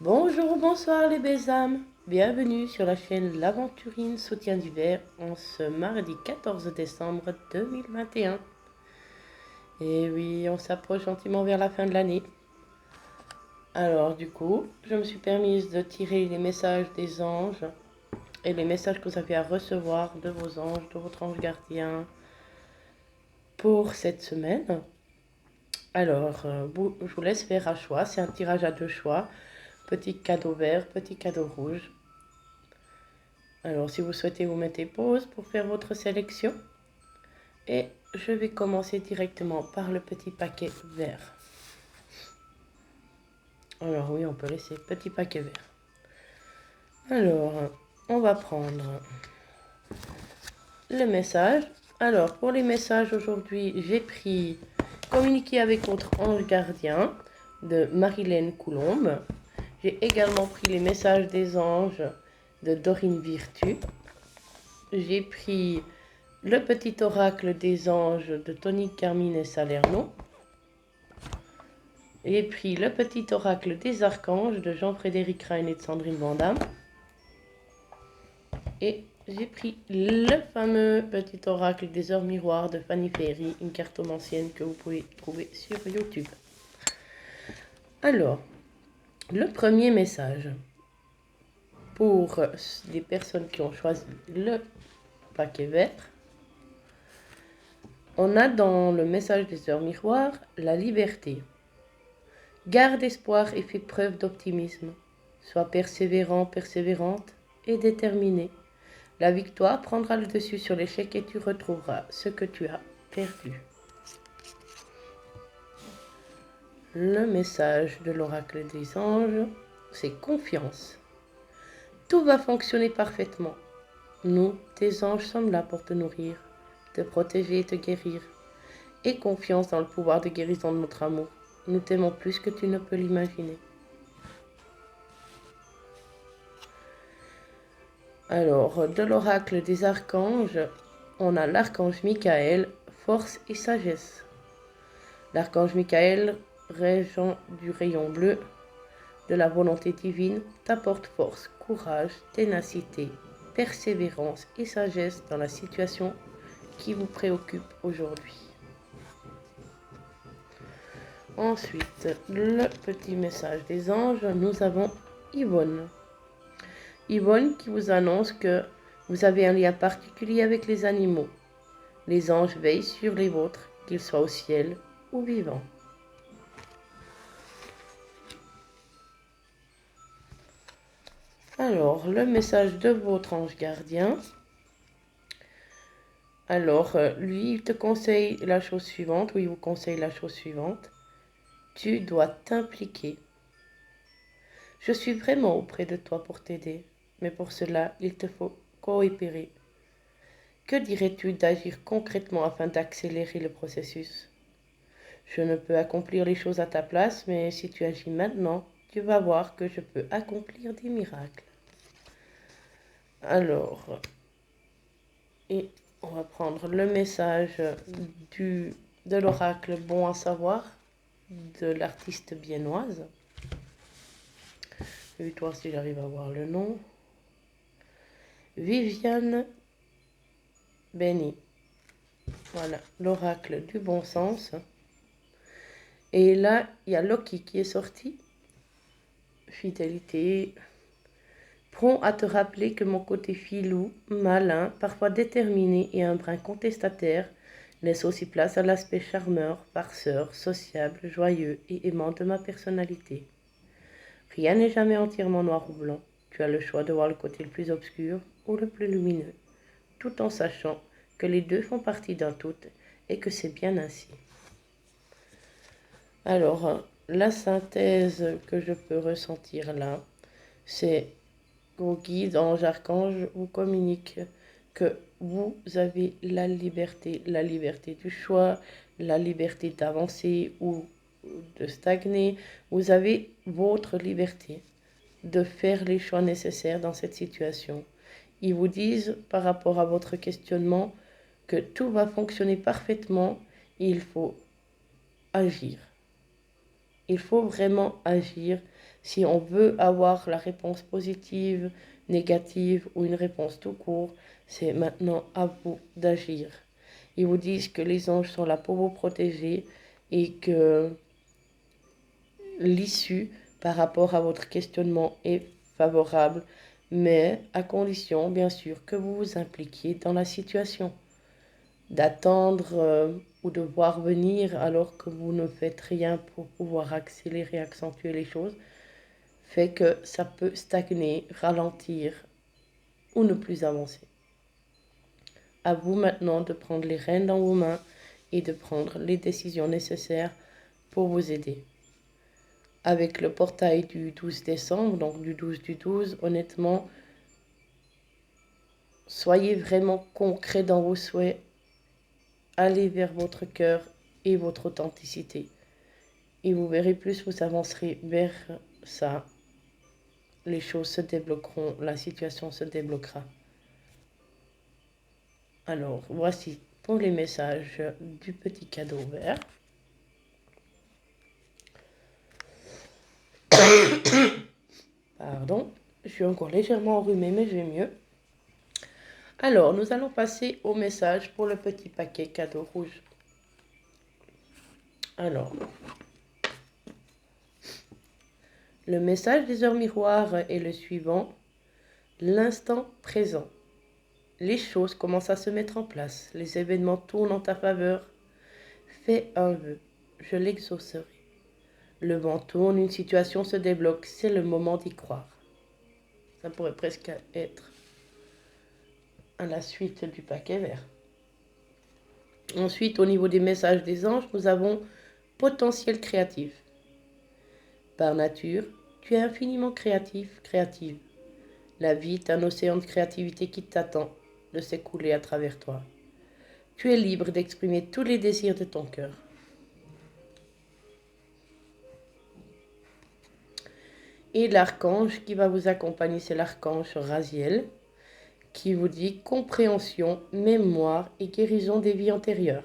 Bonjour, bonsoir les belles âmes. Bienvenue sur la chaîne L'Aventurine Soutien d'hiver en ce mardi 14 décembre 2021. Et oui, on s'approche gentiment vers la fin de l'année. Alors du coup, je me suis permise de tirer les messages des anges et les messages que vous avez à recevoir de vos anges, de votre ange gardien pour cette semaine. Alors, je vous laisse faire un choix. C'est un tirage à deux choix. Petit cadeau vert, petit cadeau rouge. Alors, si vous souhaitez, vous mettez pause pour faire votre sélection. Et je vais commencer directement par le petit paquet vert. Alors oui, on peut laisser petit paquet vert. Alors, on va prendre le message. Alors, pour les messages aujourd'hui, j'ai pris Communiquer avec votre ange gardien de Marilène Coulombe. J'ai également pris les messages des anges de Dorine Virtu. J'ai pris le petit oracle des anges de Tony Carmine et Salerno. J'ai pris le petit oracle des archanges de Jean-Frédéric Rein et de Sandrine Vandame. Et j'ai pris le fameux petit oracle des heures miroirs de Fanny Ferry, une cartomancienne que vous pouvez trouver sur YouTube. Alors, le premier message pour les personnes qui ont choisi le paquet vert. On a dans le message des heures miroirs la liberté. Garde espoir et fais preuve d'optimisme. Sois persévérant, persévérante et déterminé. La victoire prendra le dessus sur l'échec et tu retrouveras ce que tu as perdu. Le message de l'oracle des anges, c'est confiance. Tout va fonctionner parfaitement. Nous, tes anges, sommes là pour te nourrir, te protéger et te guérir. Aie confiance dans le pouvoir de guérison de notre amour. Nous t'aimons plus que tu ne peux l'imaginer. Alors, de l'oracle des archanges, on a l'archange Michael, force et sagesse. L'archange Michael, régent du rayon bleu de la volonté divine, t'apporte force, courage, ténacité, persévérance et sagesse dans la situation qui vous préoccupe aujourd'hui. Ensuite, le petit message des anges, nous avons Yvonne. Yvonne qui vous annonce que vous avez un lien particulier avec les animaux. Les anges veillent sur les vôtres, qu'ils soient au ciel ou vivants. Alors, le message de votre ange gardien. Alors, lui, il te conseille la chose suivante, ou il vous conseille la chose suivante. Tu dois t'impliquer. Je suis vraiment auprès de toi pour t'aider, mais pour cela, il te faut coopérer. Que dirais-tu d'agir concrètement afin d'accélérer le processus? Je ne peux accomplir les choses à ta place, mais si tu agis maintenant, tu vas voir que je peux accomplir des miracles. Alors, et on va prendre le message de l'oracle bon à savoir de l'artiste viennoise. Je vais voir si j'arrive à voir le nom. Viviane Benny. Voilà, l'oracle du bon sens. Et là, il y a Loki qui est sorti. Fidélité. Prompt à te rappeler que mon côté filou, malin, parfois déterminé et un brin contestataire laisse aussi place à l'aspect charmeur, farceur, sociable, joyeux et aimant de ma personnalité. Rien n'est jamais entièrement noir ou blanc. Tu as le choix de voir le côté le plus obscur ou le plus lumineux, tout en sachant que les deux font partie d'un tout et que c'est bien ainsi. Alors, la synthèse que je peux ressentir là, c'est vos guides, anges, archanges vous communiquent que vous avez la liberté du choix, la liberté d'avancer ou de stagner. Vous avez votre liberté de faire les choix nécessaires dans cette situation. Ils vous disent par rapport à votre questionnement que tout va fonctionner parfaitement et il faut agir. Il faut vraiment agir. Si on veut avoir la réponse positive, négative ou une réponse tout court, c'est maintenant à vous d'agir. Ils vous disent que les anges sont là pour vous protéger et que l'issue par rapport à votre questionnement est favorable, mais à condition, bien sûr, que vous vous impliquiez dans la situation. D'attendre ou de voir venir alors que vous ne faites rien pour pouvoir accélérer, accentuer les choses, fait que ça peut stagner, ralentir ou ne plus avancer. À vous maintenant de prendre les rênes dans vos mains et de prendre les décisions nécessaires pour vous aider. Avec le portail du 12 décembre, donc du 12 du 12, honnêtement, soyez vraiment concret dans vos souhaits, allez vers votre cœur et votre authenticité. Et vous verrez, plus vous avancerez vers ça, les choses se débloqueront, la situation se débloquera. Alors, voici pour les messages du petit cadeau vert. Pardon, je suis encore légèrement enrhumée, mais je vais mieux. Alors, nous allons passer au message pour le petit paquet cadeau rouge. Alors, le message des heures miroirs est le suivant. L'instant présent. Les choses commencent à se mettre en place. Les événements tournent en ta faveur. Fais un vœu. Je l'exaucerai. Le vent tourne, une situation se débloque. C'est le moment d'y croire. Ça pourrait presque être à la suite du paquet vert. Ensuite, au niveau des messages des anges, nous avons potentiel créatif. Par nature, tu es infiniment créatif, créative. La vie est un océan de créativité qui t'attend de s'écouler à travers toi. Tu es libre d'exprimer tous les désirs de ton cœur. Et l'archange qui va vous accompagner, c'est l'archange Raziel, qui vous dit compréhension, mémoire et guérison des vies antérieures.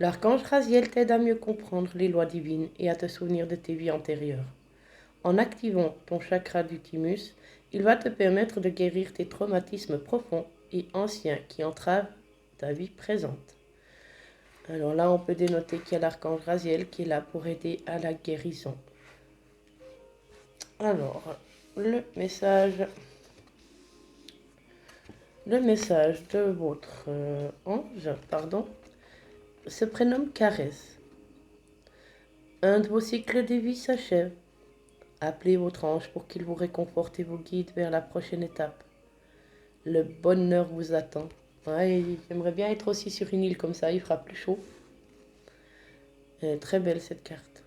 L'archange Raziel t'aide à mieux comprendre les lois divines et à te souvenir de tes vies antérieures. En activant ton chakra du thymus, il va te permettre de guérir tes traumatismes profonds et anciens qui entravent ta vie présente. Alors là, on peut dénoter qu'il y a l'archange Raziel qui est là pour aider à la guérison. Alors, le message de votre ange, se prénomme Caresse. Un de vos cycles de vie s'achève. Appelez votre ange pour qu'il vous réconforte et vous guide vers la prochaine étape. Le bonheur vous attend. Ouais, j'aimerais bien être aussi sur une île comme ça, il fera plus chaud. Elle est très belle cette carte.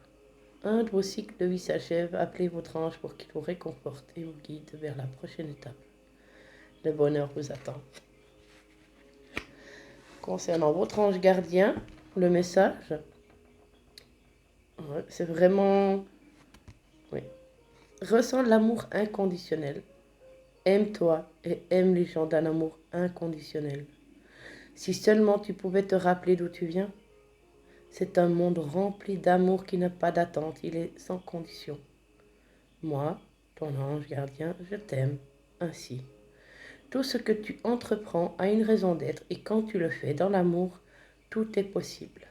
Un de vos cycles de vie s'achève. Appelez votre ange pour qu'il vous réconforte et vous guide vers la prochaine étape. Le bonheur vous attend. Concernant votre ange gardien, le message, c'est vraiment... Oui. Ressens l'amour inconditionnel. Aime-toi et aime les gens d'un amour inconditionnel. Si seulement tu pouvais te rappeler d'où tu viens. C'est un monde rempli d'amour qui n'a pas d'attente, il est sans condition. Moi, ton ange gardien, je t'aime ainsi. Tout ce que tu entreprends a une raison d'être et quand tu le fais dans l'amour, tout est possible.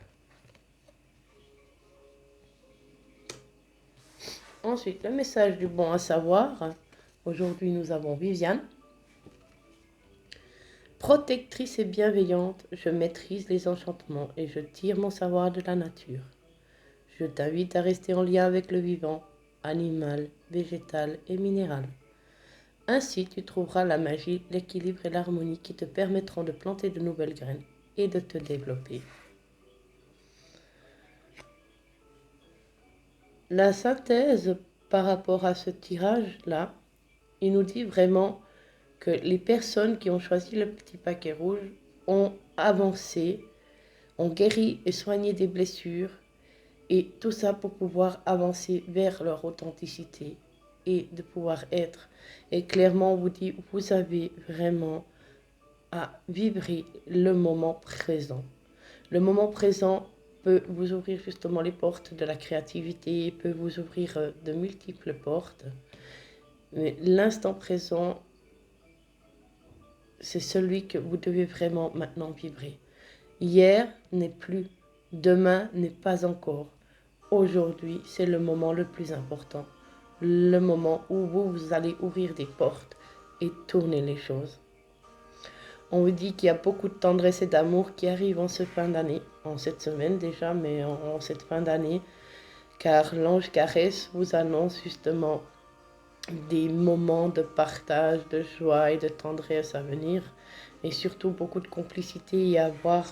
Ensuite, le message du bon à savoir. Aujourd'hui, nous avons Viviane. Protectrice et bienveillante, je maîtrise les enchantements et je tire mon savoir de la nature. Je t'invite à rester en lien avec le vivant, animal, végétal et minéral. Ainsi, tu trouveras la magie, l'équilibre et l'harmonie qui te permettront de planter de nouvelles graines et de te développer. La synthèse par rapport à ce tirage-là, il nous dit vraiment que les personnes qui ont choisi le petit paquet rouge ont avancé, ont guéri et soigné des blessures, et tout ça pour pouvoir avancer vers leur authenticité et de pouvoir être. Et clairement, on vous dit, vous avez vraiment à vibrer le moment présent. Le moment présent peut vous ouvrir justement les portes de la créativité, peut vous ouvrir de multiples portes. Mais l'instant présent, c'est celui que vous devez vraiment maintenant vibrer. Hier n'est plus, demain n'est pas encore. Aujourd'hui, c'est le moment le plus important. Le moment où vous allez ouvrir des portes et tourner les choses. On vous dit qu'il y a beaucoup de tendresse et d'amour qui arrivent en cette fin d'année, en cette semaine déjà, mais en cette fin d'année, car l'ange caresse vous annonce justement des moments de partage, de joie et de tendresse à venir, et surtout beaucoup de complicité et avoir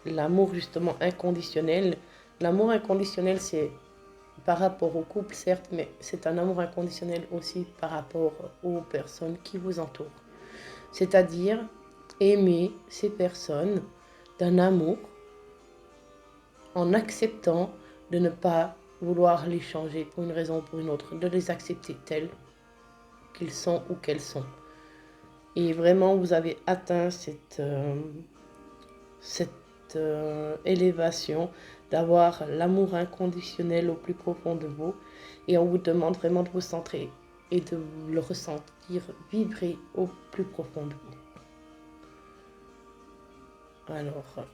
l'amour justement inconditionnel. L'amour inconditionnel, c'est par rapport au couple, certes, mais c'est un amour inconditionnel aussi par rapport aux personnes qui vous entourent. C'est-à-dire aimer ces personnes d'un amour en acceptant de ne pas vouloir les changer pour une raison ou pour une autre, de les accepter tels qu'ils sont ou qu'elles sont. Et vraiment, vous avez atteint cette élévation d'avoir l'amour inconditionnel au plus profond de vous. Et on vous demande vraiment de vous centrer et de le ressentir vibrer au plus profond de vous. Alors,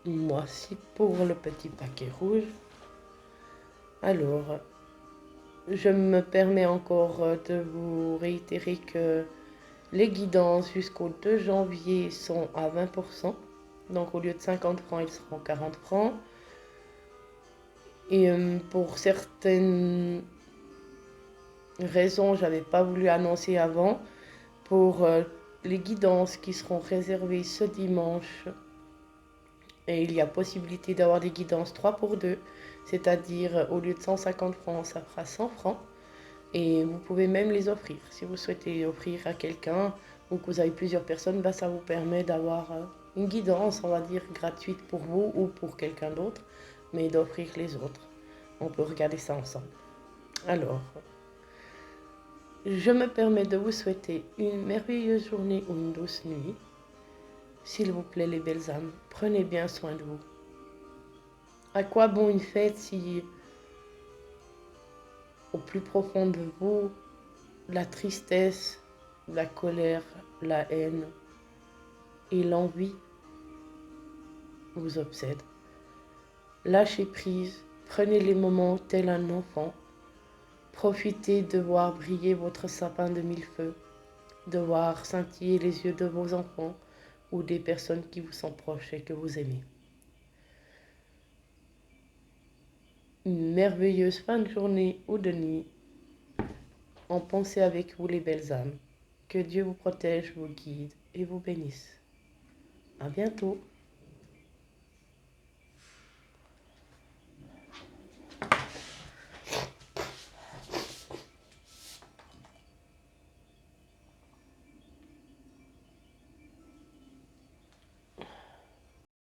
voici pour le petit paquet rouge. Alors, je me permets encore de vous réitérer que les guidances jusqu'au 2 janvier sont à 20%. Donc au lieu de 50 francs, ils seront 40 francs. Et pour certaines raisons, je n'avais pas voulu annoncer avant. Pour les guidances qui seront réservées ce dimanche, et il y a possibilité d'avoir des guidances 3 pour 2, c'est-à-dire au lieu de 150 francs, ça fera 100 francs. Et vous pouvez même les offrir. Si vous souhaitez offrir à quelqu'un ou que vous avez plusieurs personnes, ça vous permet d'avoir une guidance, on va dire, gratuite pour vous ou pour quelqu'un d'autre, mais d'offrir les autres. On peut regarder ça ensemble. Alors, je me permets de vous souhaiter une merveilleuse journée ou une douce nuit. S'il vous plaît, les belles âmes, prenez bien soin de vous. À quoi bon une fête si, au plus profond de vous, la tristesse, la colère, la haine et l'envie vous obsèdent? Lâchez prise, prenez les moments tel un enfant. Profitez de voir briller votre sapin de mille feux, de voir scintiller les yeux de vos enfants ou des personnes qui vous sont proches et que vous aimez. Une merveilleuse fin de journée ou de nuit. En pensée avec vous les belles âmes. Que Dieu vous protège, vous guide et vous bénisse. À bientôt.